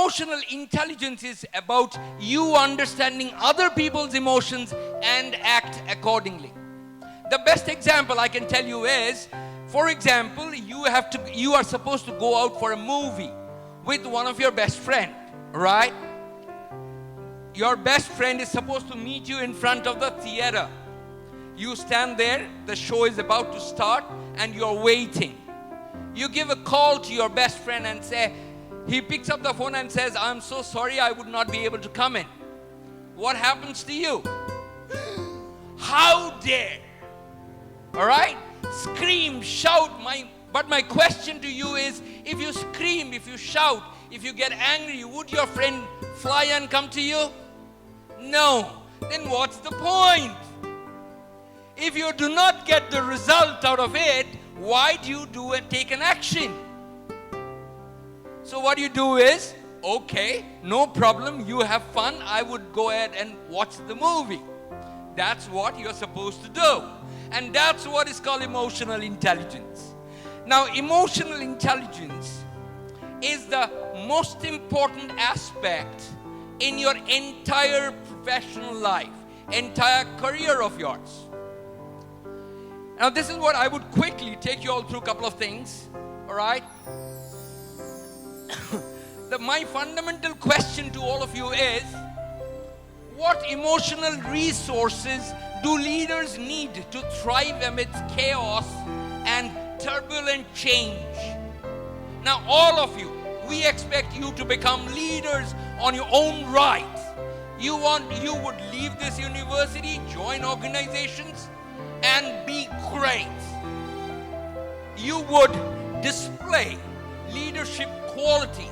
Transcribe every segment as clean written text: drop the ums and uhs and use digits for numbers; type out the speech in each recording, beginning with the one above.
emotional intelligence is about you understanding other people's emotions and act accordingly. The best example I can tell you is, for example, you are supposed to go out for a movie with one of your best friend, right? Your best friend is supposed to meet you in front of the theater. You stand there, the show is about to start, and you're waiting. You give a call to your best friend and say, he picks up the phone and says, I'm so sorry, I would not be able to come in. What happens to you? How dare? All right? Scream, shout. But my question to you is, if you scream, if you shout, if you get angry, would your friend fly and come to you? No. Then what's the point? If you do not get the result out of it, why do you do and take an action? So what you do is, okay, no problem, you have fun, I would go ahead and watch the movie. That's what you're supposed to do. And that's what is called emotional intelligence. Now, emotional intelligence is the most important aspect in your entire professional life, entire career of yours. Now, this is what I would quickly take you all through a couple of things, all right? My fundamental question to all of you is, what emotional resources do leaders need to thrive amidst chaos and turbulent change? Now, all of you, we expect you to become leaders on your own right. You would leave this university, join organizations, and be great. You would display leadership qualities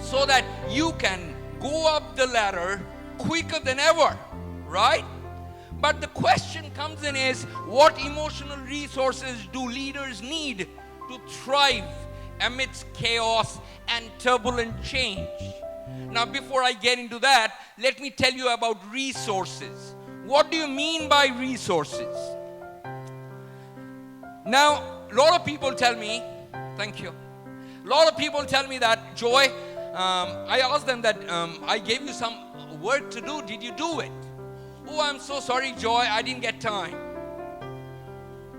so that you can go up the ladder quicker than ever, right? But the question comes in is, what emotional resources do leaders need to thrive amidst chaos and turbulent change? Now, before I get into that, let me tell you about resources. What do you mean by resources? Now, a lot of people tell me, thank you. A lot of people tell me that, Joy, I asked them that I gave you some work to do. Did you do it? Oh, I'm so sorry, Joy, I didn't get time.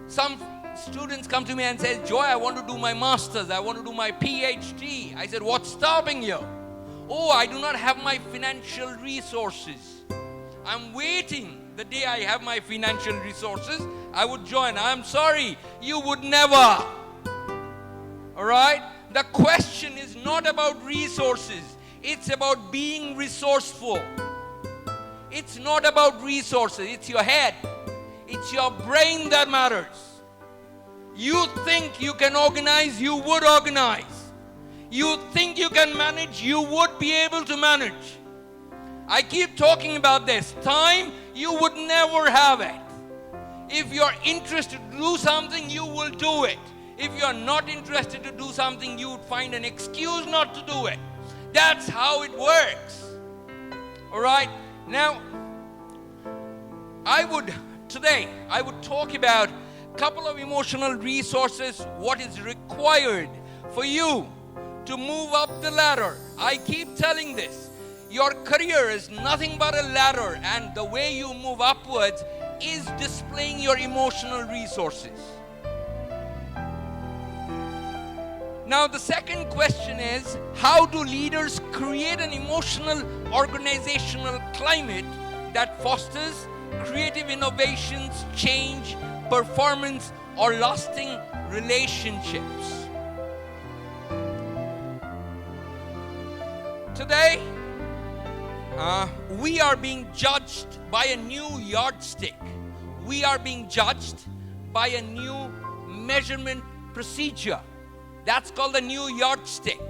Some students come to me and say, Joy, I want to do my master's. I want to do my PhD. I said, what's stopping you? Oh, I do not have my financial resources. I'm waiting. The day I have my financial resources, I would join. I'm sorry, you would never. All right? The question is not about resources. It's about being resourceful. It's not about resources. It's your head. It's your brain that matters. You think you can organize, you would organize. You think you can manage, you would be able to manage. I keep talking about this. Time, you would never have it. If you're interested to do something, you will do it. If you're not interested to do something, you would find an excuse not to do it. That's how it works. All right? Now, today, I would talk about a couple of emotional resources, what is required for you to move up the ladder. I keep telling this. Your career is nothing but a ladder, and the way you move upwards is displaying your emotional resources. Now, the second question is, how do leaders create an emotional organizational climate that fosters creative innovations, change, performance, or lasting relationships? Today, we are being judged by a new yardstick. We are being judged by a new measurement procedure. That's called the new yardstick.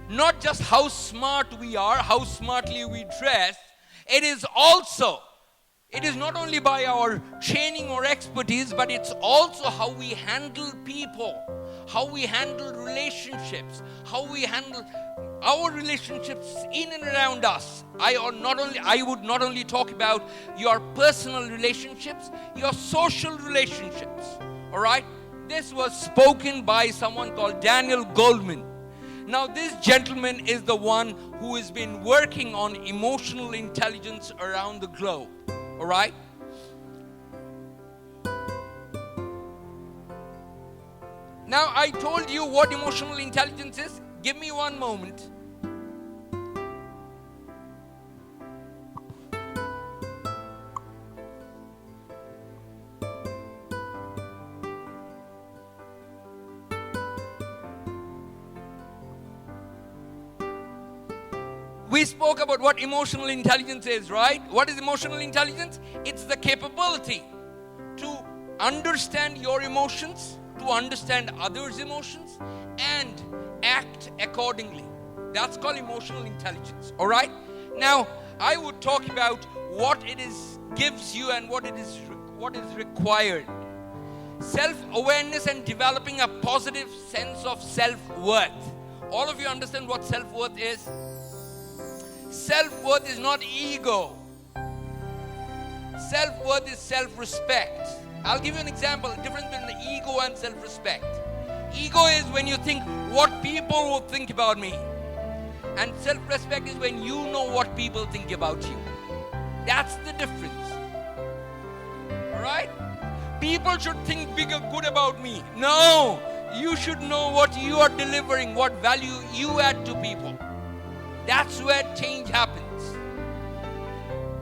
Not just how smart we are, how smartly we dress. It is not only by our training or expertise, but it's also how we handle people, how we handle relationships, how we handle our relationships in and around us. I would not only talk about your personal relationships, your social relationships. All right? This was spoken by someone called Daniel Goleman. Now, this gentleman is the one who has been working on emotional intelligence around the globe. All right? Now, I told you what emotional intelligence is. Give me one moment. We spoke about what emotional intelligence is, right? What is emotional intelligence? It's the capability to understand your emotions, to understand others' emotions, and act accordingly. That's called emotional intelligence, all right? Now, I would talk about what it is gives you and what is required. Self-awareness and developing a positive sense of self-worth. All of you understand what self-worth is? Self-worth is not ego. Self-worth is self-respect. I'll give you an example, a difference between the ego and self-respect. Ego is when you think what people will think about me. And self-respect is when you know what people think about you. That's the difference. Alright? People should think good about me. No! You should know what you are delivering, what value you add to people. That's where change happens.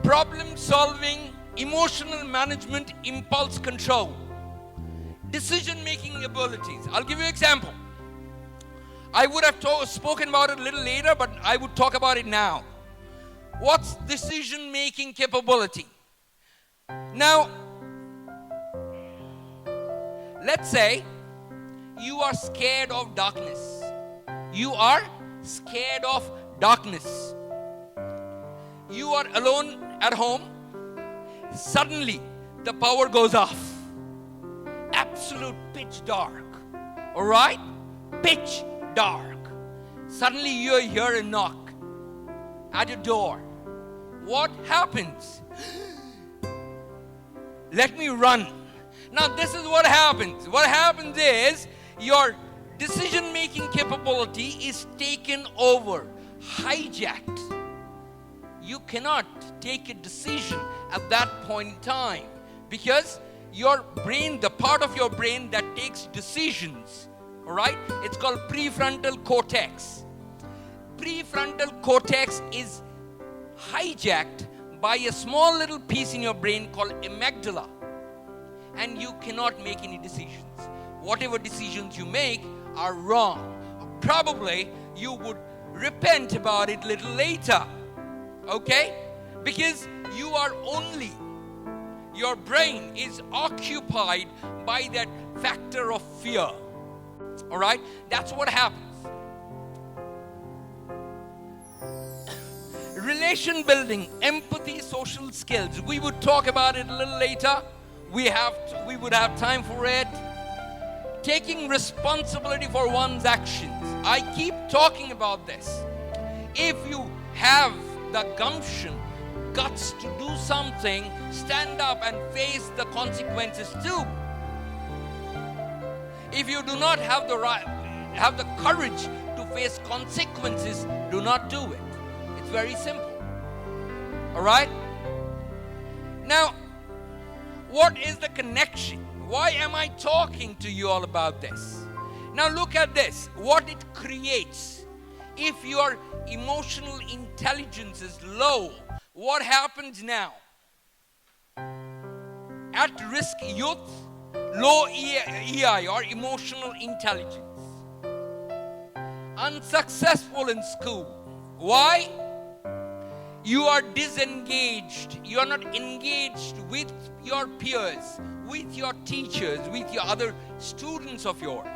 Problem solving, emotional management, impulse control, decision-making abilities. I'll give you an example. I would have spoken about it a little later, but I would talk about it now. What's decision-making capability? Now, let's say you are scared of darkness. You are scared of darkness. You are alone at home. Suddenly, the power goes off. Absolute pitch dark. All right? Pitch dark. Suddenly, you hear a knock at your door. What happens? Let me run. Now, this is what happens. What happens is your decision-making capability is taken over, hijacked. You cannot take a decision at that point in time because your brain, the part of your brain that takes decisions, all right, it's called prefrontal cortex. Prefrontal cortex is hijacked by a small little piece in your brain called amygdala, and you cannot make any decisions. Whatever decisions you make are wrong. Probably you would repent about it a little later. Okay? Because your brain is occupied by that factor of fear. Alright? That's what happens. Relation building, empathy, social skills. We would talk about it a little later. We would have time for it. Taking responsibility for one's actions. I keep talking about this. If you have the gumption, guts to do something, stand up and face the consequences too. If you do not have the courage to face consequences, do not do it. It's very simple. All right? Now, what is the connection? Why am I talking to you all about this? Now look at this. What it creates. If your emotional intelligence is low, what happens now? At-risk youth, low EI or emotional intelligence. Unsuccessful in school. Why? You are disengaged. You are not engaged with your peers, with your teachers, with your other students of yours.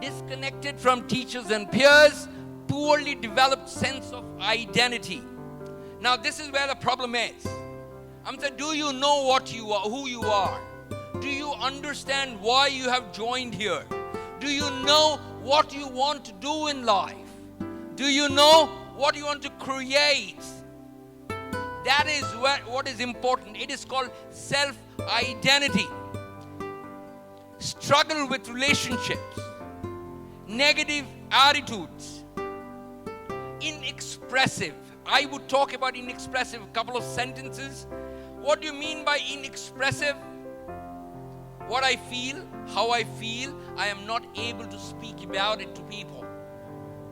Disconnected from teachers and peers, poorly developed sense of identity. Now this is where the problem is. I'm saying, do you know what you are, who you are? Do you understand why you have joined here? Do you know what you want to do in life? Do you know what you want to create? That is what is important. It is called self-identity. Struggle with relationships. negative attitudes. Inexpressive. I would talk about inexpressive, a couple of sentences. What do you mean by inexpressive? What I feel, how I feel, I am not able to speak about it to people.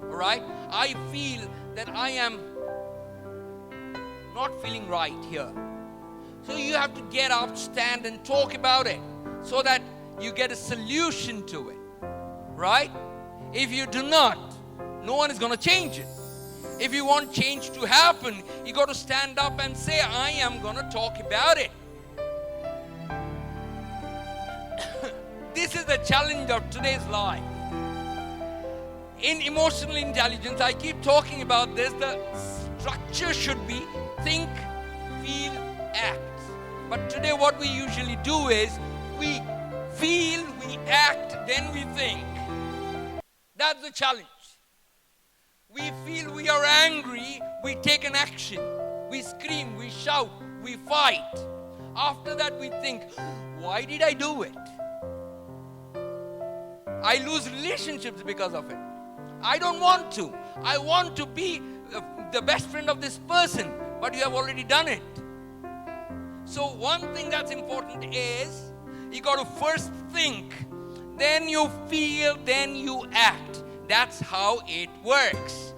Alright? I feel that I am not feeling right here. So you have to get up, stand and talk about it so that you get a solution to it. Right? If you do not, no one is going to change it. If you want change to happen, you got to stand up and say, I am going to talk about it. This is the challenge of today's life. In emotional intelligence, I keep talking about this. The structure should be think, feel, act. But today what we usually do is we feel, we act, then we think. That's the challenge. We feel we are angry, we take an action. We scream, we shout, we fight. After that we think, why did I do it? I lose relationships because of it. I don't want to. I want to be the best friend of this person, but you have already done it. So one thing that's important is you got to first think, then you feel, then you act. That's how it works.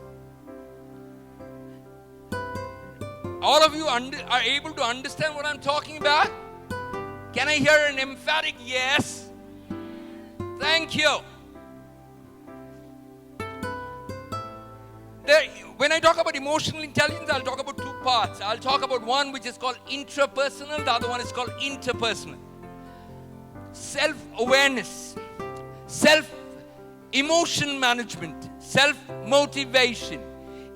All of you are able to understand what I'm talking about? Can I hear an emphatic yes? Thank you. When I talk about emotional intelligence, I'll talk about two parts. I'll talk about one which is called intrapersonal, the other one is called interpersonal. Self-awareness, self-emotion management, self-motivation,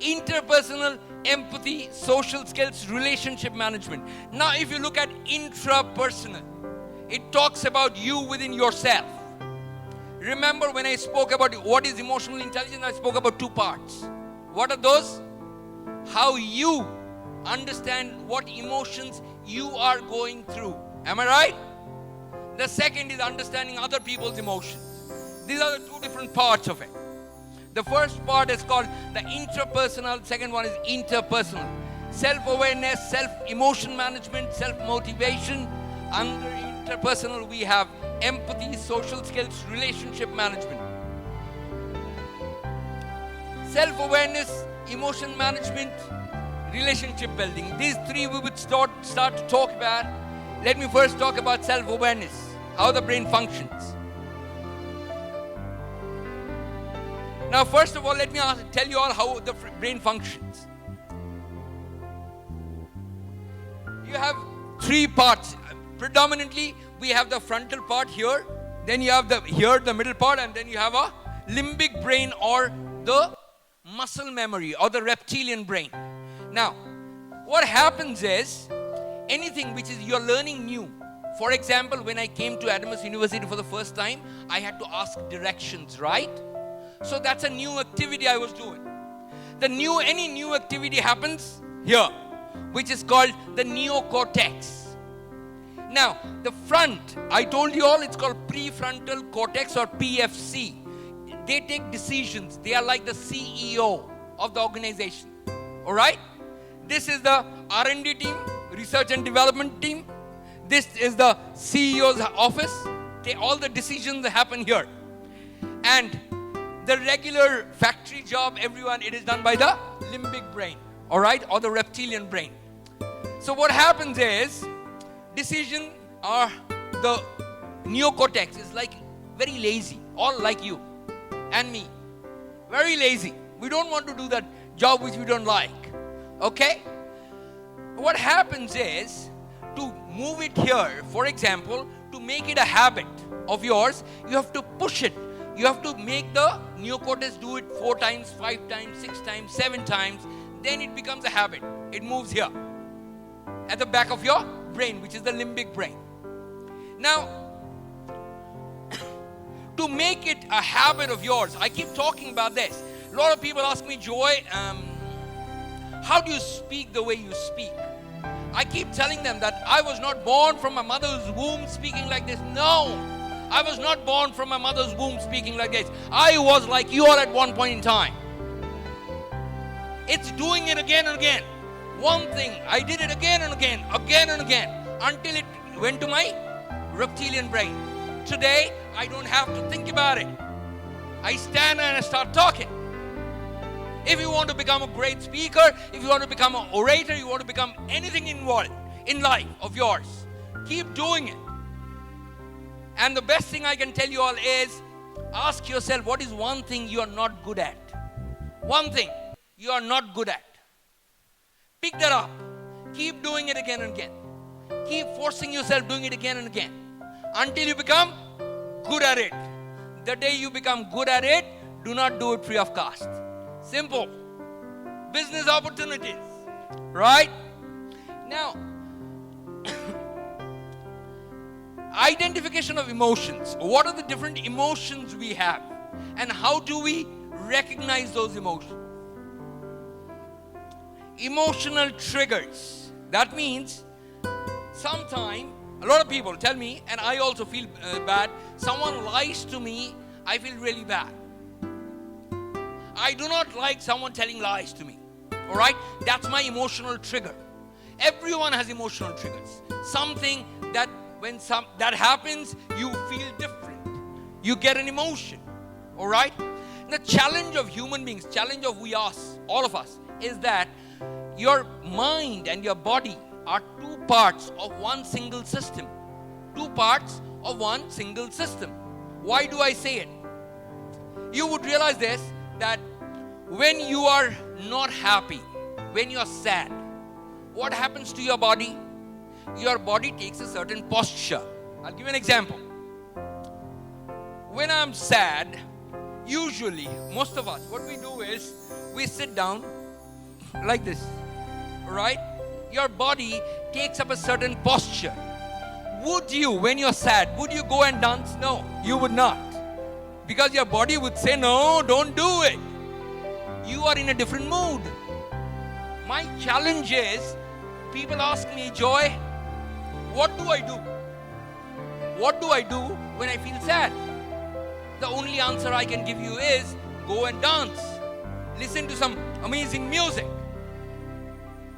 interpersonal empathy, social skills, relationship management. Now, if you look at intrapersonal, it talks about you within yourself. Remember when I spoke about what is emotional intelligence, I spoke about two parts. What are those? How you understand what emotions you are going through. Am I right? The second is understanding other people's emotions. These are the two different parts of it. The first part is called the intrapersonal, second one is interpersonal. Self-awareness, self-emotion management, self-motivation. Under interpersonal we have empathy, social skills, relationship management. Self-awareness, emotion management, relationship building. These three we would start to talk about. Let me first talk about self-awareness, how the brain functions. Now, first of all, let me tell you all how the brain functions. You have three parts. Predominantly, we have the frontal part here. Then you have the middle part, and then you have a limbic brain or the muscle memory or the reptilian brain. Now, what happens is anything which is you're learning new. For example, when I came to Adams University for the first time, I had to ask directions, right? So that's a new activity I was doing. Any new activity happens here, which is called the neocortex. Now, the front, I told you all, it's called prefrontal cortex or PFC. They take decisions. They are like the CEO of the organization. All right? This is the R&D team, research and development team. This is the CEO's office. All the decisions happen here. And the regular factory job, everyone, it is done by the limbic brain, all right, or the reptilian brain. So what happens is, decision or the neocortex is like very lazy, all like you and me, very lazy. We don't want to do that job which we don't like, okay? What happens is, to move it here, for example, to make it a habit of yours, you have to push it. You have to make the neocortex do it 4 times, 5 times, 6 times, 7 times. Then it becomes a habit. It moves here at the back of your brain, which is the limbic brain. Now, to make it a habit of yours, I keep talking about this. A lot of people ask me, Joy, how do you speak the way you speak? I keep telling them that I was not born from my mother's womb speaking like this. No. I was not born from my mother's womb speaking like this. I was like you all at one point in time. It's doing it again and again. One thing, I did it again and again, until it went to my reptilian brain. Today, I don't have to think about it. I stand and I start talking. If you want to become a great speaker, if you want to become an orator, you want to become anything involved in life of yours, keep doing it. And the best thing I can tell you all is, ask yourself, what is one thing you are not good at? One thing you are not good at. Pick that up. Keep doing it again and again. Keep forcing yourself doing it again and again until you become good at it. The day you become good at it, do not do it free of cost. Simple. Business opportunities. Right? Now, identification of emotions. What are the different emotions we have? And how do we recognize those emotions? Emotional triggers. That means sometime, a lot of people tell me, and I also feel bad, someone lies to me, I feel really bad. I do not like someone telling lies to me. Alright? That's my emotional trigger. Everyone has emotional triggers. Something that when that happens, you feel different. You get an emotion. Alright? The challenge of human beings, challenge of all of us, is that your mind and your body are two parts of one single system. Two parts of one single system. Why do I say it? You would realize this, that when you are not happy, when you are sad, what happens to your body? Your body takes a certain posture. I'll give you an example. When I'm sad, usually, most of us, what we do is, we sit down like this. Right? Your body takes up a certain posture. Would you, when you're sad, would you go and dance? No, you would not. Because your body would say, no, don't do it. You are in a different mood. My challenge is, people ask me, Joy, what do I do? What do I do when I feel sad? The only answer I can give you is, go and dance. Listen to some amazing music.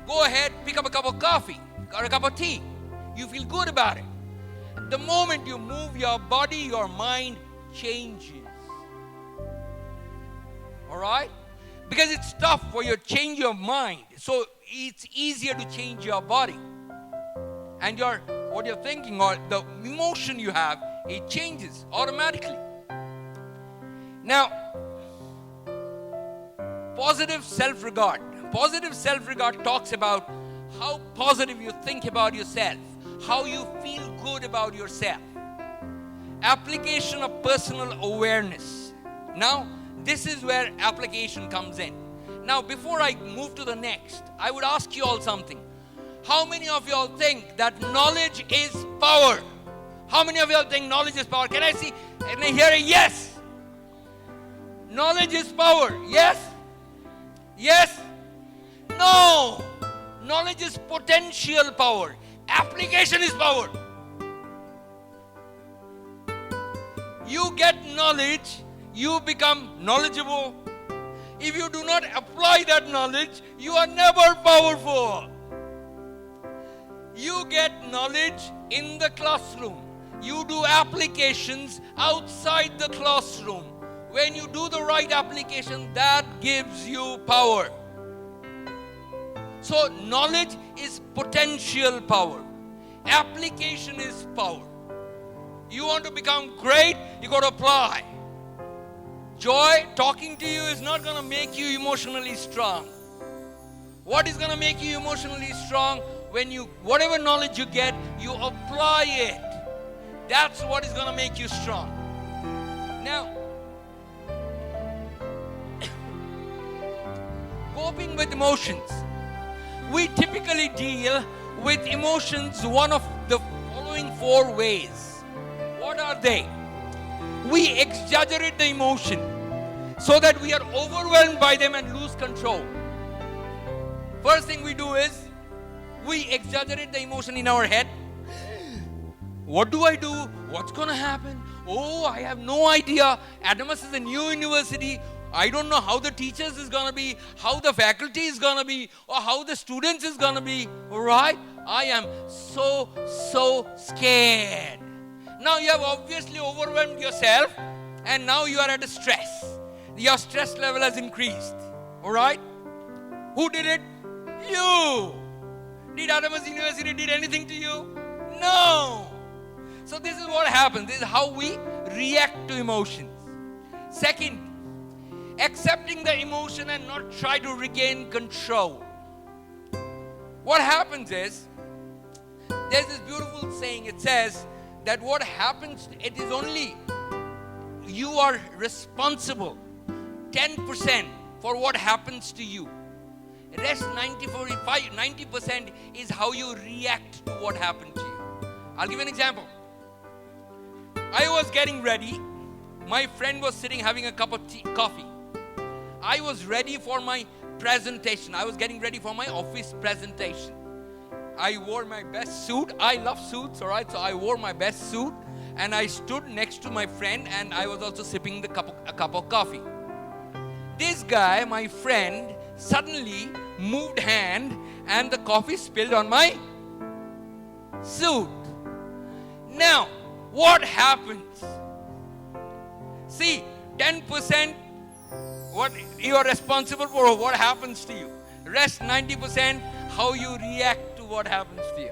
Go ahead, pick up a cup of coffee or a cup of tea. You feel good about it. The moment you move your body, your mind changes. Alright? Because it's tough for you to change your mind. So it's easier to change your body. And what you're thinking or the emotion you have, it changes automatically. Now, positive self-regard. Positive self-regard talks about how positive you think about yourself, how you feel good about yourself. Application of personal awareness. Now, this is where application comes in. Now, before I move to the next, I would ask you all something. How many of you all think that knowledge is power? How many of you all think knowledge is power? Can I hear a yes? Knowledge is power. Yes? Yes? No. Knowledge is potential power. Application is power. You get knowledge, you become knowledgeable. If you do not apply that knowledge, you are never powerful. You get knowledge in the classroom. You do applications outside the classroom. When you do the right application, that gives you power. So knowledge is potential power. Application is power. You want to become great, you got to apply. Joy, talking to you is not going to make you emotionally strong. What is going to make you emotionally strong? When whatever knowledge you get, you apply it. That's what is going to make you strong. Now, coping with emotions. We typically deal with emotions one of the following 4 ways. What are they? We exaggerate the emotion so that we are overwhelmed by them and lose control. First thing we do is we exaggerate the emotion in our head. What do I do? What's going to happen? Oh, I have no idea. Adamus is a new university. I don't know how the teachers is going to be, how the faculty is going to be, or how the students is going to be. All right? I am so scared. Now you have obviously overwhelmed yourself, and now you are at a stress. Your stress level has increased. All right? Who did it? You. Did Adamus University did anything to you? No. So this is what happens. This is how we react to emotions. Second, accepting the emotion and not try to regain control. What happens is, there's this beautiful saying. It says that what happens, it is only you are responsible 10% for what happens to you. Rest 90% is how you react to what happened to you. I'll give you an example. I was getting ready. My friend was sitting having a cup of coffee. I was ready for my presentation. I was getting ready for my office presentation. I wore my best suit. I love suits, all right? So I wore my best suit, and I stood next to my friend, and I was also sipping a cup of coffee. This guy, my friend, suddenly moved hand, and the coffee spilled on my suit. Now, what happens? See, 10% what you are responsible for what happens to you. Rest 90% how you react to what happens to you.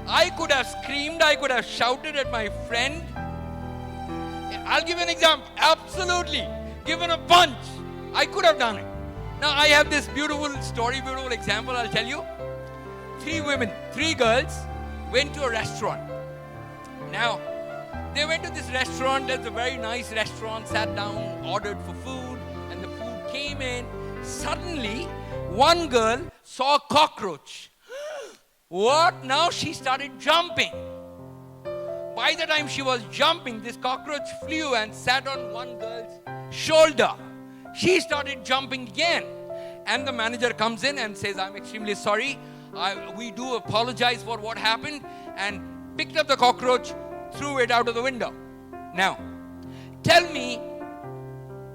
I could have screamed, I could have shouted at my friend. I'll give you an example. Absolutely. Given a punch, I could have done it. Now I have this beautiful story, beautiful example I'll tell you. 3 girls went to a restaurant. Now, they went to this restaurant. It's a very nice restaurant, sat down, ordered for food, and the food came in. Suddenly, one girl saw a cockroach. What? Now she started jumping. By the time she was jumping, this cockroach flew and sat on one girl's shoulder. She started jumping again. And the manager comes in and says, I'm extremely sorry. We do apologize for what happened, and picked up the cockroach, threw it out of the window. Now, tell me,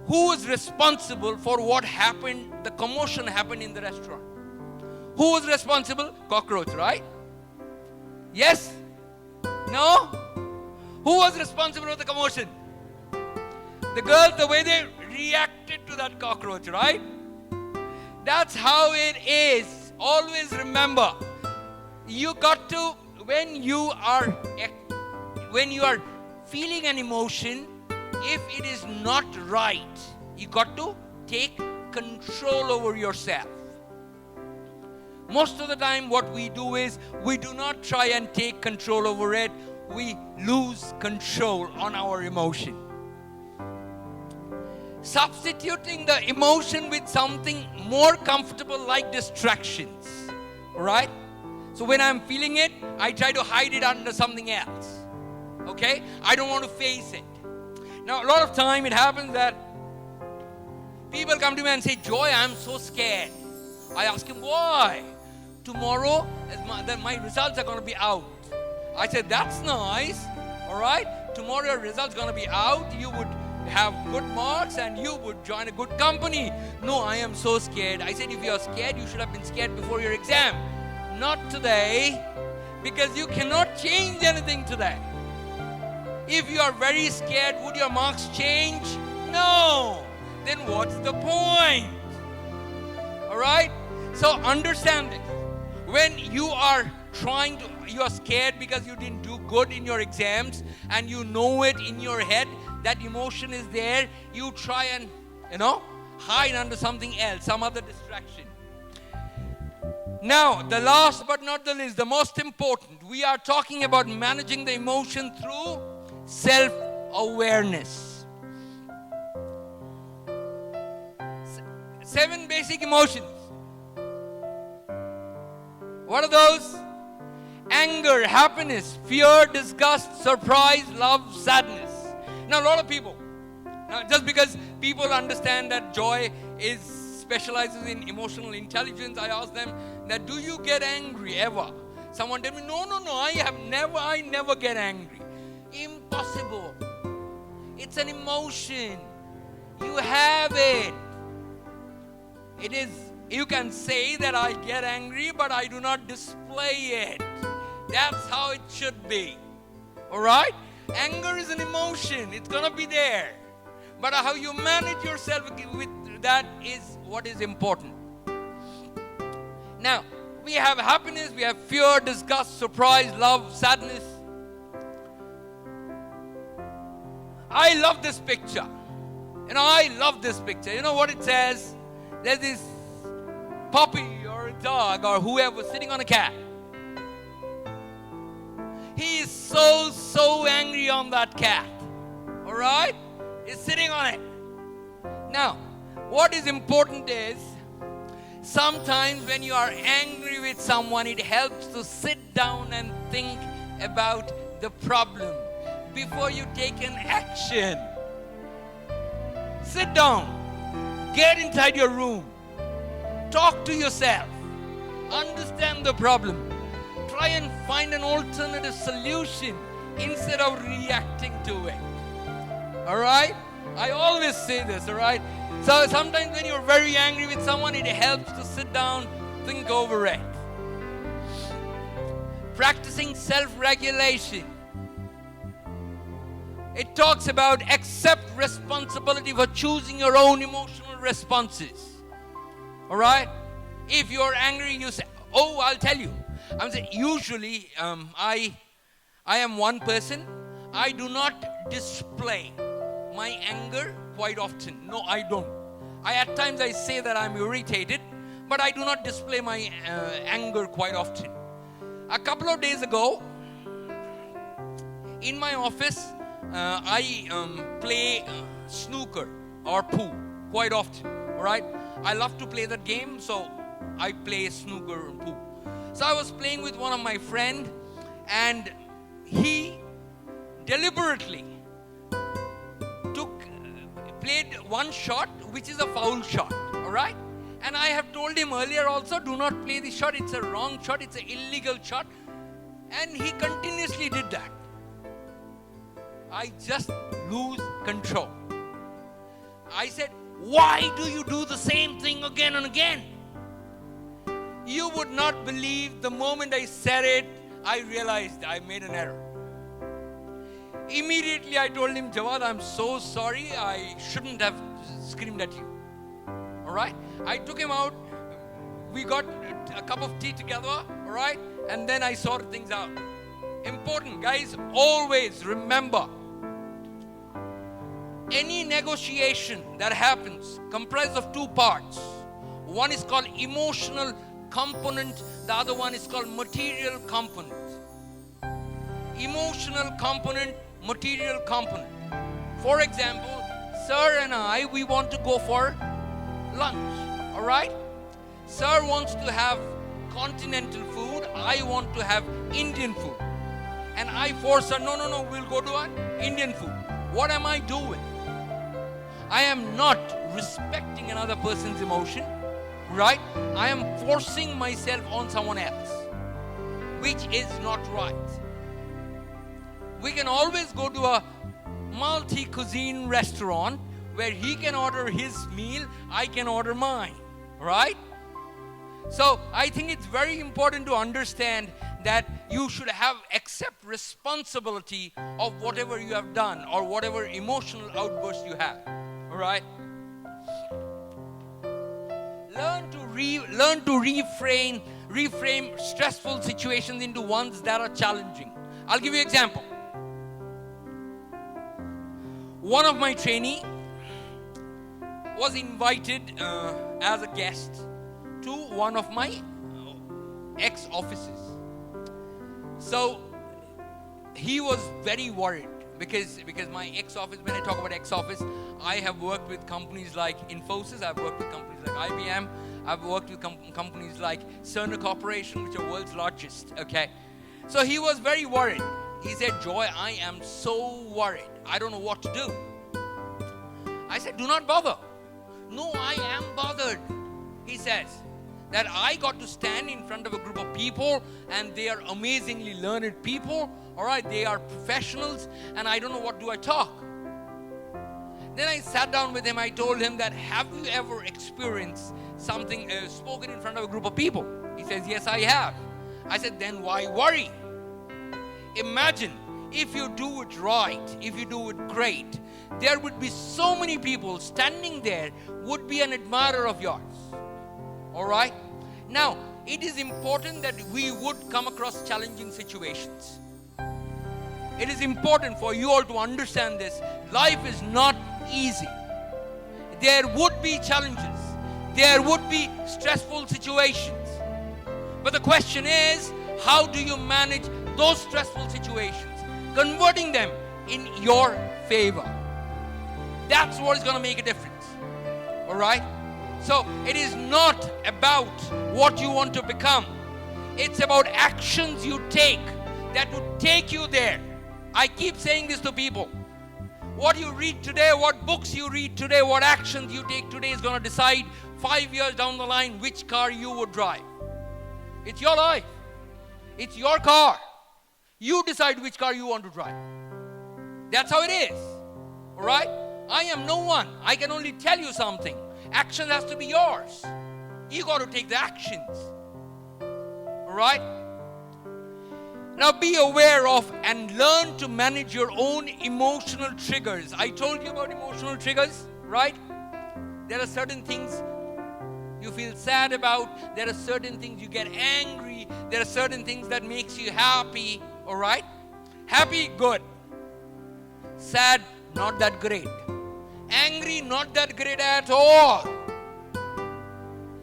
who was responsible for what happened, the commotion happened in the restaurant? Who was responsible? Cockroach, right? Yes? No? Who was responsible for the commotion? The girls, the way they reacted to that cockroach, right? That's how it is. Always remember, you got to, when you are feeling an emotion, if it is not right, you got to take control over yourself. Most of the time what we do is, we do not try and take control over it. We lose control on our emotion. Substituting the emotion with something more comfortable, like distractions. Right? So when I'm feeling it, I try to hide it under something else. Okay? I don't want to face it. Now, a lot of time it happens that people come to me and say, Joy, I'm so scared. I ask him, why? Tomorrow, my results are going to be out. I said, that's nice. All right? Tomorrow your results are going to be out. You would have good marks and you would join a good company. No, I am so scared. I said, if you are scared, you should have been scared before your exam. Not today, because you cannot change anything today. If you are very scared, would your marks change? No. Then what's the point? All right? So understand this. When you are you are scared because you didn't do good in your exams and you know it in your head, that emotion is there, you try and, hide under something else, some other distraction. Now, the last but not the least, the most important, we are talking about managing the emotion through self-awareness. 7 basic emotions. What are those? Anger, happiness, fear, disgust, surprise, love, sadness. Now, a lot of people, just because people understand that Joy specializes in emotional intelligence, I ask them that, do you get angry ever? Someone tell me, no, I never get angry. Impossible. It's an emotion. You have it. It is, you can say that I get angry, but I do not display it. That's how it should be. Alright? Anger is an emotion. It's going to be there. But how you manage yourself with that is what is important. Now, we have happiness, we have fear, disgust, surprise, love, sadness. I love this picture. I love this picture. You know what it says? There's this puppy or a dog or whoever sitting on a cat. He is so angry on that cat. Alright? He's sitting on it. Now, what is important is, sometimes when you are angry with someone, it helps to sit down and think about the problem before you take an action. Sit down. Get inside your room. Talk to yourself. Understand the problem. Try and find an alternative solution instead of reacting to it. Alright? I always say this, alright? So sometimes when you're very angry with someone, it helps to sit down, think over it. Practicing self-regulation. It talks about accept responsibility for choosing your own emotional responses. Alright? If you're angry, you say, oh, I'll tell you. I'm saying, usually, I am one person. I do not display my anger quite often. No, I don't. At times I say that I'm irritated, but I do not display my anger quite often. A couple of days ago, in my office, I play snooker or pool quite often. Alright? I love to play that game, so I play snooker and pool. So I was playing with one of my friends, and he deliberately played one shot which is a foul shot. Alright? And I have told him earlier also, do not play the shot. It's a wrong shot. It's an illegal shot. And he continuously did that. I just lose control. I said, why do you do the same thing again and again? You would not believe the moment I said it, I realized I made an error. Immediately I told him, Jawad, I'm so sorry. I shouldn't have screamed at you. Alright? I took him out. We got a cup of tea together. Alright? And then I sorted things out. Important, guys. Always remember, any negotiation that happens comprised of two parts. One is called emotional component. The other one is called material component. Emotional component, material component. For example, sir and I, we want to go for lunch. Alright? Sir wants to have continental food. I want to have Indian food. And I force her, no, we'll go to an Indian food. What am I doing? I am not respecting another person's emotion. Right? I am forcing myself on someone else, which is not right. We can always go to a multi-cuisine restaurant where he can order his meal, I can order mine. Right? So I think it's very important to understand that you should accept responsibility of whatever you have done or whatever emotional outburst you have. Alright? Learn to reframe stressful situations into ones that are challenging. I'll give you an example. One of my trainees was invited as a guest to one of my ex-offices. So he was very worried because my ex-office, when I talk about ex-office, I have worked with companies like Infosys, I've worked with companies like IBM, I've worked with companies like Cerner Corporation, which are world's largest, okay? So he was very worried. He said, Joy, I am so worried. I don't know what to do. I said, do not bother. No, I am bothered. He says that I got to stand in front of a group of people and they are amazingly learned people, All right, they are professionals and I don't know what do I talk. Then I sat down with him. I told him that, have you ever experienced something, spoken in front of a group of people? He says, yes, I have. I said, then why worry? Imagine if you do it right, if you do it great, there would be so many people standing there would be an admirer of yours. All right? Now, it is important that we would come across challenging situations. It is important for you all to understand this. Life is not easy. There would be challenges. There would be stressful situations. But the question is, how do you manage those stressful situations? Converting them in your favor. That's what is going to make a difference. All right? So it is not about what you want to become. It's about actions you take that would take you there. I keep saying this to people. What you read today, what books you read today, what actions you take today is going to decide 5 years down the line which car you would drive. It's your life. It's your car. You decide which car you want to drive. That's how it is. All right? I am no one. I can only tell you something. Action has to be yours. You got to take the actions. All right? Now be aware of and learn to manage your own emotional triggers. I told you about emotional triggers, right? There are certain things you feel sad about. There are certain things you get angry. There are certain things that makes you happy. All right? Happy, good. Sad, not that great. Angry, not that great at all.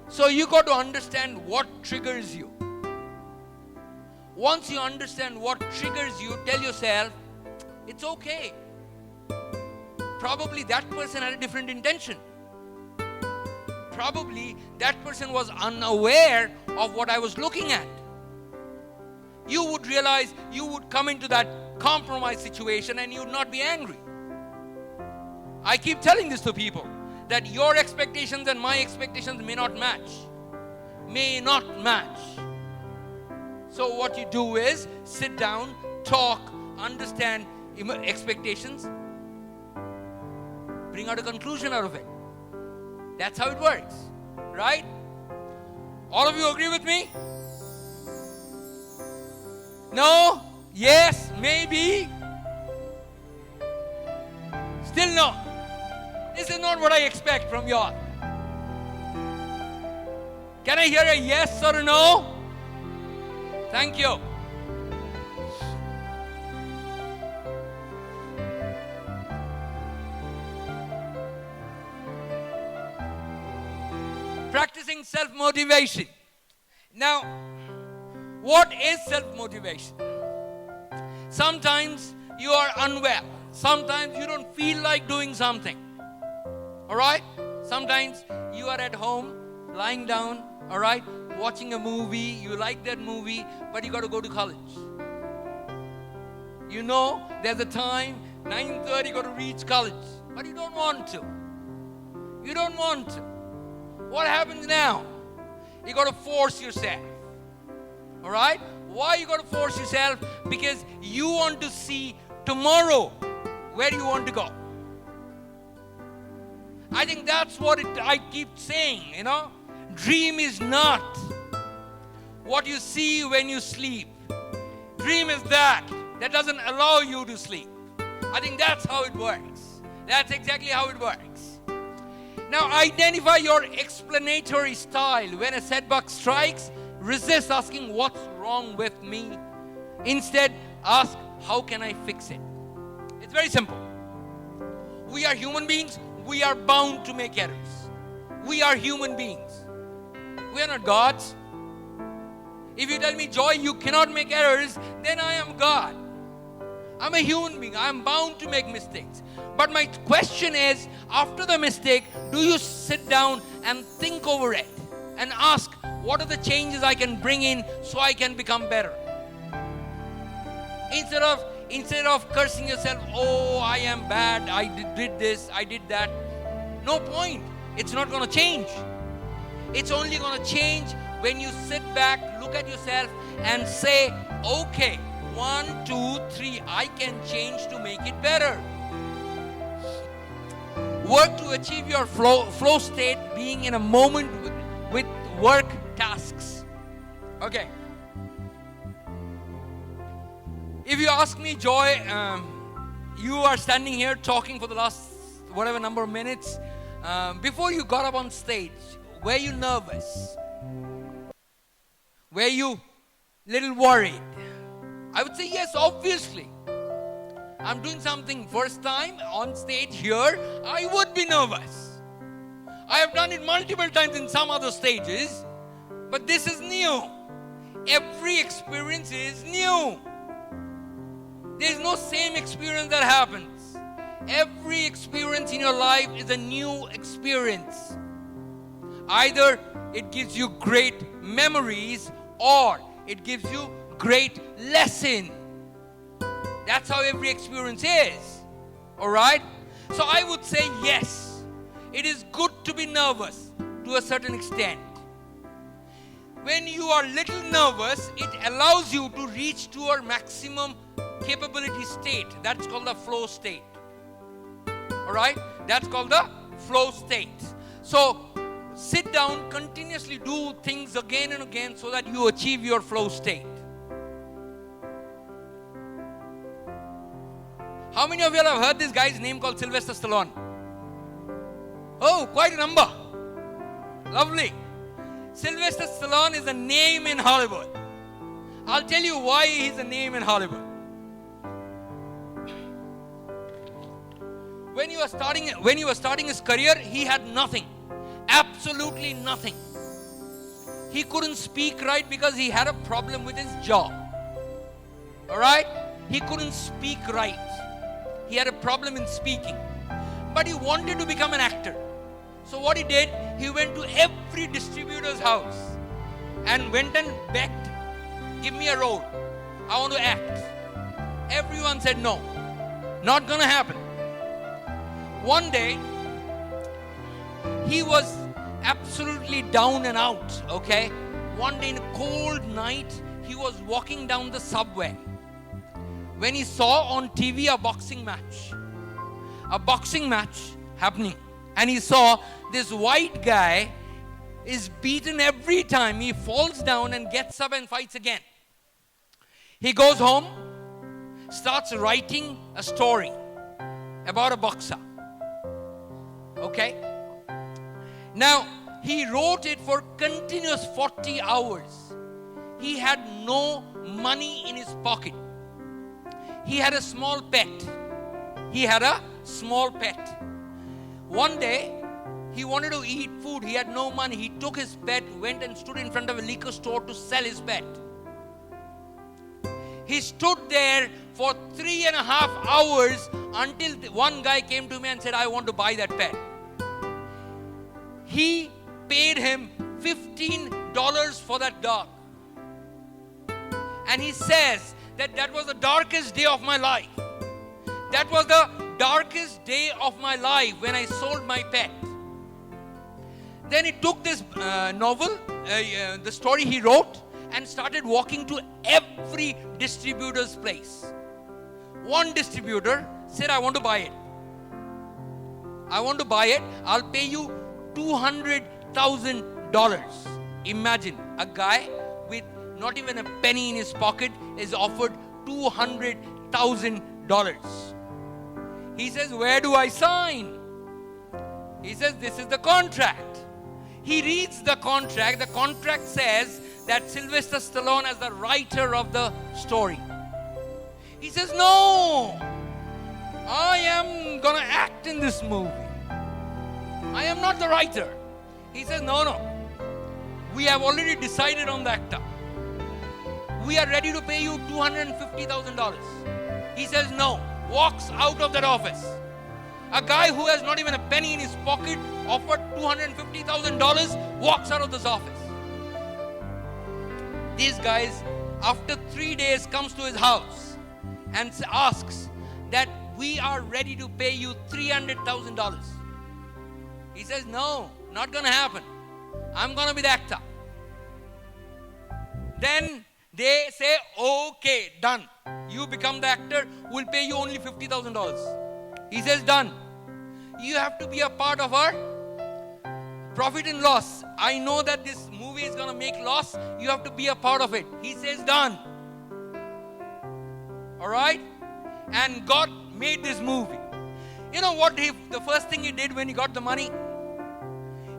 So you got to understand what triggers you. Once you understand what triggers you, tell yourself, it's okay. Probably that person had a different intention. Probably that person was unaware of what I was looking at. You would realize, you would come into that compromise situation and you would not be angry. I keep telling this to people, that your expectations and my expectations may not match. May not match. So what you do is, sit down, talk, understand expectations, bring out a conclusion out of it. That's how it works, right? All of you agree with me? No? Yes? Maybe? Still no. This is not what I expect from y'all. Can I hear a yes or a no? Thank you. Practicing self-motivation. Now, what is self-motivation? Sometimes you are unwell. Sometimes you don't feel like doing something. All right? Sometimes you are at home, lying down, all right, watching a movie. You like that movie, but you got to go to college. You know, there's a time, 9:30, you got to reach college, but you don't want to. You don't want to. What happens now? You got to force yourself. All right? Why you got to force yourself? Because you want to see tomorrow where you want to go. I think that's what I keep saying, you know. Dream is not what you see when you sleep. Dream is that doesn't allow you to sleep. I think that's how it works. That's exactly how it works. Now identify your explanatory style. When a setback strikes, resist asking what's wrong with me. Instead, ask how can I fix it? It's very simple. We are human beings. We are bound to make errors. We are human beings. We are not gods. If you tell me, Joy, you cannot make errors, then I am God. I'm a human being. I am bound to make mistakes. But my question is, after the mistake, do you sit down and think over it and ask, what are the changes I can bring in so I can become better? Instead of cursing yourself, oh, I am bad, I did this, I did that. No point. It's not going to change. It's only going to change when you sit back, look at yourself and say, okay, 1, 2, 3. I can change to make it better. Work to achieve your flow state, being in a moment with work tasks. Okay. If you ask me, Joy, you are standing here talking for the last whatever number of minutes. Before you got up on stage, were you nervous? Were you little worried? I would say yes, obviously. I'm doing something first time on stage here, I would be nervous. I have done it multiple times in some other stages, but this is new. Every experience is new. There is no same experience that happens. Every experience in your life is a new experience. Either it gives you great memories or it gives you great lesson. That's how every experience is. Alright? So I would say yes. It is good to be nervous to a certain extent. When you are little nervous, it allows you to reach to your maximum capability state. That's called the flow state. Alright? That's called the flow state. So sit down, continuously do things again and again so that you achieve your flow state. How many of you have heard this guy's name called Sylvester Stallone? Oh, quite a number. Lovely. Sylvester Stallone is a name in Hollywood. I'll tell you why he's a name in Hollywood. When he was starting his career, he had nothing. Absolutely nothing. He couldn't speak right because he had a problem with his jaw. Alright? He couldn't speak right. He had a problem in speaking. But he wanted to become an actor. So what he did, he went to every distributor's house and went and begged, give me a role. I want to act. Everyone said no. Not gonna happen. One day, he was absolutely down and out, okay? One day in a cold night, he was walking down the subway when he saw on TV a boxing match happening. And he saw this white guy is beaten every time. He falls down and gets up and fights again. He goes home, starts writing a story about a boxer. Okay? Now, he wrote it for continuous 40 hours. He had no money in his pocket. He had a small pet. One day, he wanted to eat food. He had no money. He took his pet, went and stood in front of a liquor store to sell his pet. He stood there for 3.5 hours until one guy came to me and said, I want to buy that pet. He paid him $15 for that dog. And he says that was the darkest day of my life. That was the darkest day of my life when I sold my pet. Then he took this novel, the story he wrote, and started walking to every distributor's place. One distributor said, I want to buy it. I'll pay you $200,000. Imagine a guy with not even a penny in his pocket is offered $200,000. He says, where do I sign? He says, this is the contract. He reads the contract. The contract says that Sylvester Stallone is the writer of the story. He says, no, I am going to act in this movie. I am not the writer. He says, no. We have already decided on the actor. We are ready to pay you $250,000. He says, no. Walks out of that office. A guy who has not even a penny in his pocket, offered $250,000, walks out of this office. These guys, after 3 days, comes to his house and asks that we are ready to pay you $300,000. He says, no, not going to happen. I'm going to be the actor. Then They say, okay, done. You become the actor, we'll pay you only $50,000. He says, done. You have to be a part of our profit and loss. I know that this movie is going to make loss. You have to be a part of it. He says, done. All right? And God made this movie. You know what the first thing he did when he got the money?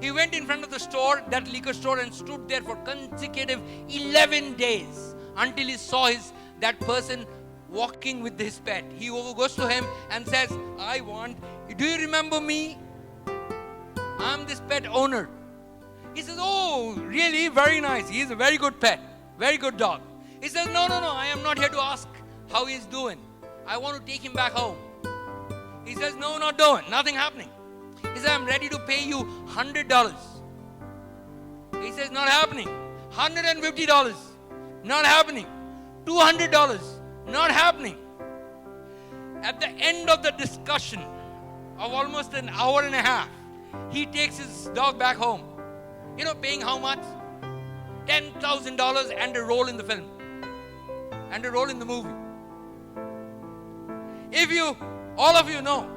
He went in front of the store, that liquor store, and stood there for consecutive 11 days until he saw that person walking with his pet. He goes to him and says, do you remember me? I'm this pet owner. He says, oh, really? Very nice. He's a very good pet. Very good dog. He says, no, I am not here to ask how he's doing. I want to take him back home. He says, no, not doing. Nothing happening. He says, I'm ready to pay you $100. He says, not happening. $150. Not happening. $200. Not happening. At the end of the discussion of almost an hour and a half, he takes his dog back home. You know, paying how much? $10,000 and a role in the film. And a role in the movie. All of you know,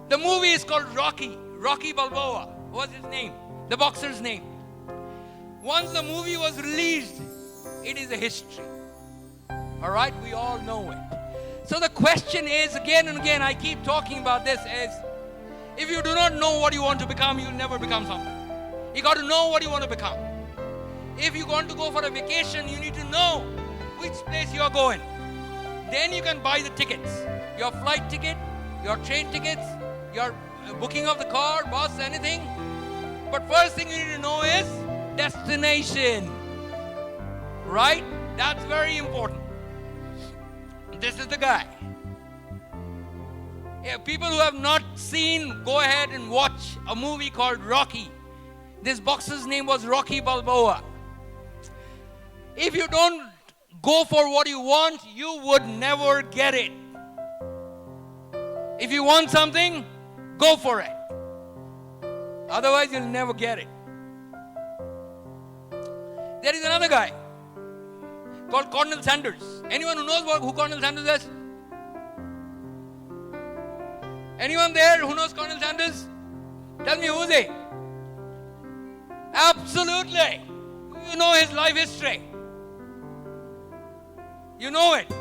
the movie is called Rocky. Rocky Balboa was his name, the boxer's name. Once the movie was released, it is a history. All right, we all know it. So the question is, again and again, I keep talking about this, is if you do not know what you want to become, you'll never become something. You got to know what you want to become. If you want to go for a vacation, you need to know which place you are going. Then you can buy the tickets, your flight ticket, your train tickets, your booking of the car, bus, anything. But first thing you need to know is destination. Right? That's very important. This is the guy. Yeah, people who have not seen, go ahead and watch a movie called Rocky. This boxer's name was Rocky Balboa. If you don't go for what you want, you would never get it. If you want something, go for it. Otherwise, you'll never get it. There is another guy called Colonel Sanders. Anyone who knows who Colonel Sanders is? Anyone there who knows Colonel Sanders? Tell me, who is he? Absolutely. You know his life history. You know it.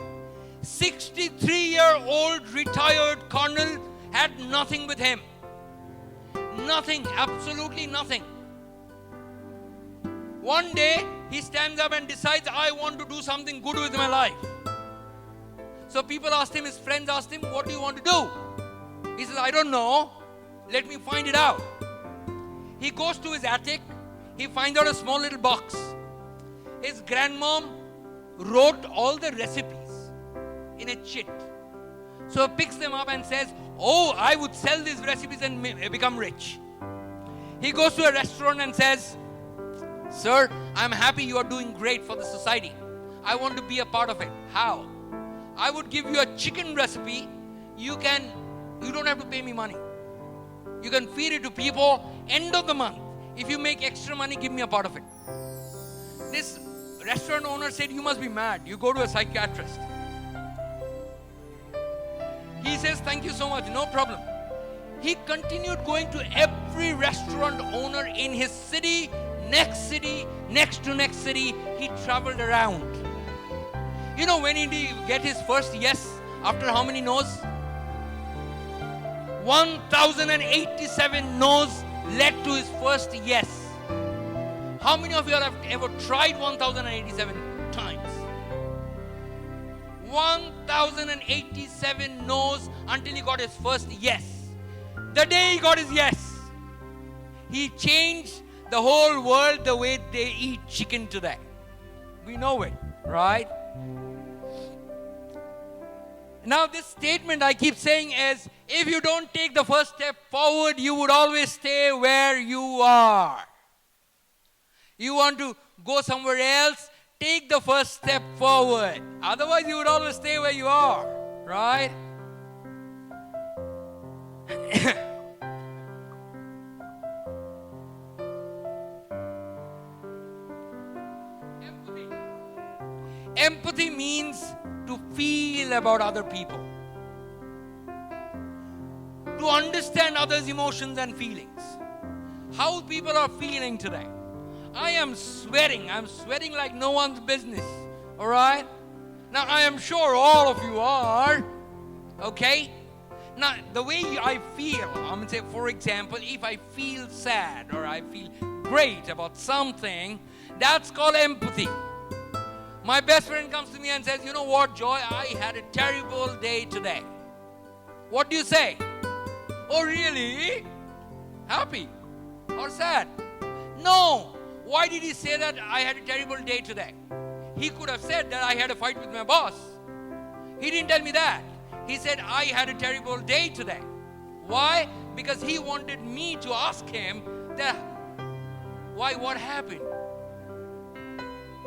63-year-old retired colonel had nothing with him. Nothing, absolutely nothing. One day, he stands up and decides, I want to do something good with my life. So people asked him, his friends asked him, what do you want to do? He says, I don't know. Let me find it out. He goes to his attic. He finds out a small little box. His grandmom wrote all the recipes in a chit. So he picks them up and says, oh, I would sell these recipes and become rich. He goes to a restaurant and says, sir, I'm happy you are doing great for the society. I want to be a part of it. How? I would give you a chicken recipe. You don't have to pay me money. You can feed it to people. End of the month, if you make extra money, give me a part of it. This restaurant owner said, you must be mad. You go to a psychiatrist. He says, thank you so much, no problem. He continued going to every restaurant owner in his city, next to next city. He traveled around. You know, when did he get his first yes? After how many no's? 1,087 no's led to his first yes. How many of you have ever tried 1,087 times? 1,087 no's until he got his first yes. The day he got his yes, he changed the whole world the way they eat chicken today. We know it, right? Now this statement I keep saying is, if you don't take the first step forward, you would always stay where you are. You want to go somewhere else, take the first step forward. Otherwise, you would always stay where you are, right? Empathy means to feel about other people, to understand others' emotions and feelings. How people are feeling today. I am sweating. I'm sweating like no one's business. All right? Now, I am sure all of you are. Okay? Now, the way I feel, I'm going to say, for example, if I feel sad or I feel great about something, that's called empathy. My best friend comes to me and says, you know what, Joy, I had a terrible day today. What do you say? Oh, really? Happy or sad? No. Why did he say that I had a terrible day today? He could have said that I had a fight with my boss. He didn't tell me that. He said, I had a terrible day today. Why? Because he wanted me to ask him that, why, what happened?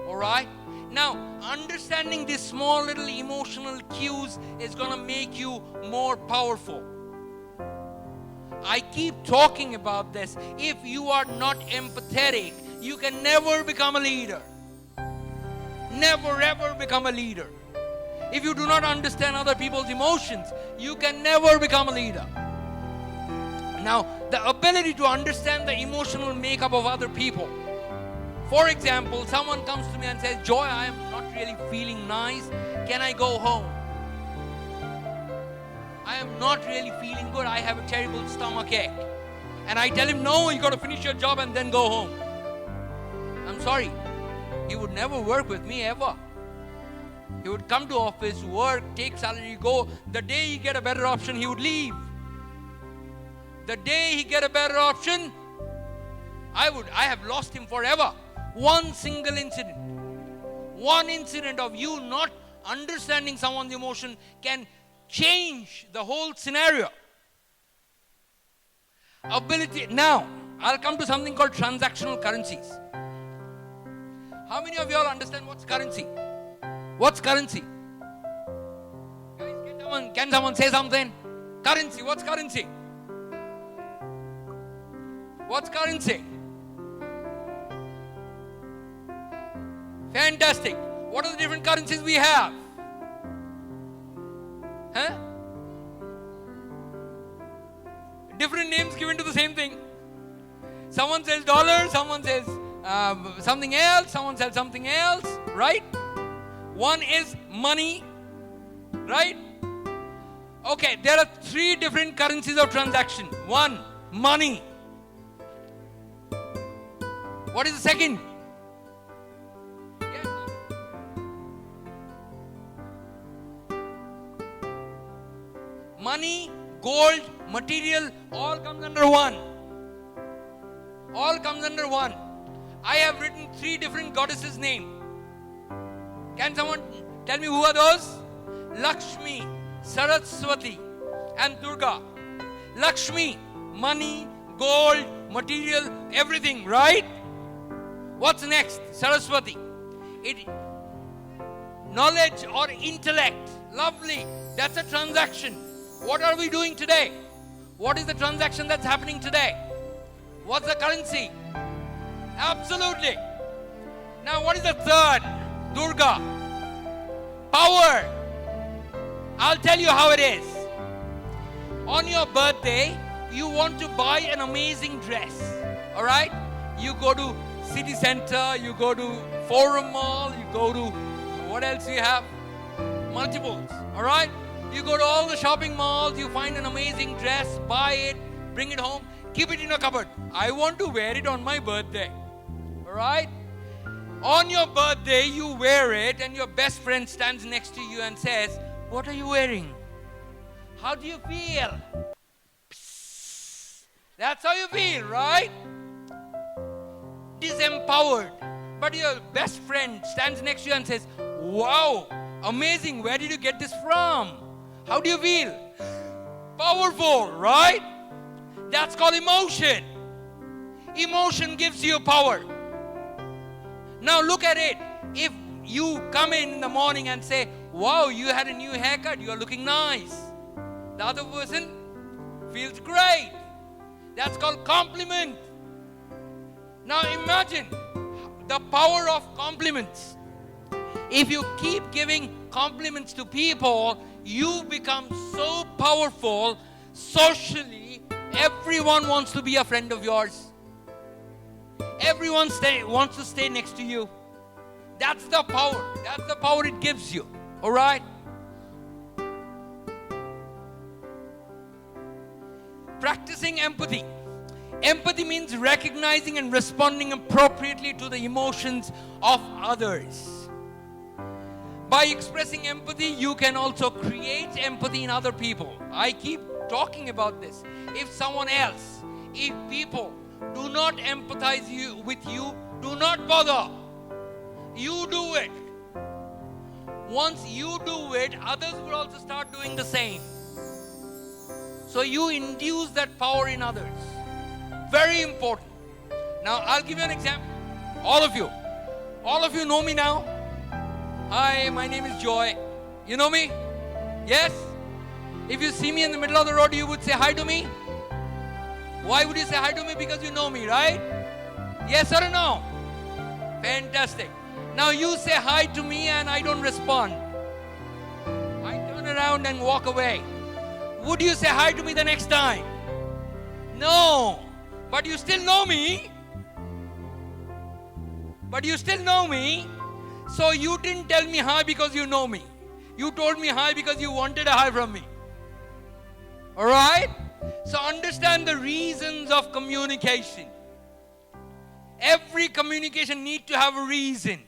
All right? Now, understanding these small little emotional cues is going to make you more powerful. I keep talking about this. If you are not empathetic, you can never become a leader. Never ever become a leader. If you do not understand other people's emotions, you can never become a leader. Now, the ability to understand the emotional makeup of other people. For example, someone comes to me and says, Joy, I am not really feeling nice. Can I go home? I am not really feeling good. I have a terrible stomach ache. And I tell him, no, you got to finish your job and then go home. I'm sorry. He would never work with me ever. He would come to office, work, take salary, go. The day he get a better option, he would leave. The day he get a better option, I have lost him forever. One single incident. One incident of you not understanding someone's emotion can change the whole scenario. Ability. Now, I'll come to something called transactional currencies. How many of you all understand what's currency? What's currency? Guys, can someone say something? Currency. What's currency? What's currency? Fantastic. What are the different currencies we have? Huh? Different names given to the same thing. Someone says dollar, someone says something else, someone says something else, right? One is money, right? Okay, there are 3 different currencies of transaction. 1, money. What is the second? Yes. Money, gold, material, all comes under one. All comes under one. I have written 3 different goddesses' names. Can someone tell me who are those? Lakshmi, Saraswati, and Durga. Lakshmi, money, gold, material, everything, right? What's next? Saraswati. Knowledge or intellect. Lovely. That's a transaction. What are we doing today? What is the transaction that's happening today? What's the currency? Absolutely. Now, what is the third? Durga. Power. I'll tell you how it is. On your birthday, you want to buy an amazing dress. All right? You go to city center, you go to Forum Mall, you go to, what else do you have? Multiples. All right? You go to all the shopping malls, you find an amazing dress, buy it, bring it home, keep it in a cupboard. I want to wear it on my birthday. All right? On your birthday, you wear it and your best friend stands next to you and says, what are you wearing? How do you feel? Psst. That's how you feel, right? Disempowered. But your best friend stands next to you and says, wow, amazing, where did you get this from? How do you feel? Powerful, right? That's called emotion. Emotion gives you power. Now look at it. If you come in the morning and say, wow, you had a new haircut, you are looking nice. The other person feels great. That's called compliment. Now imagine the power of compliments. If you keep giving compliments to people, you become so powerful socially. Everyone wants to be a friend of yours. Everyone wants to stay next to you. That's the power. That's the power it gives you. All right? Practicing empathy. Empathy means recognizing and responding appropriately to the emotions of others. By expressing empathy, you can also create empathy in other people. I keep talking about this. If people do not empathize with you, do not bother. You do it. Once you do it, others will also start doing the same. So you induce that power in others. Very important. Now, I'll give you an example. All of you know me now. Hi, my name is Joy. You know me? Yes? If you see me in the middle of the road, you would say hi to me? Why would you say hi to me? Because you know me, right? Yes or no? Fantastic. Now you say hi to me and I don't respond. I turn around and walk away. Would you say hi to me the next time? No. But you still know me. So you didn't tell me hi because you know me. You told me hi because you wanted a hi from me. Alright? So understand the reasons of communication. Every communication needs to have a reason.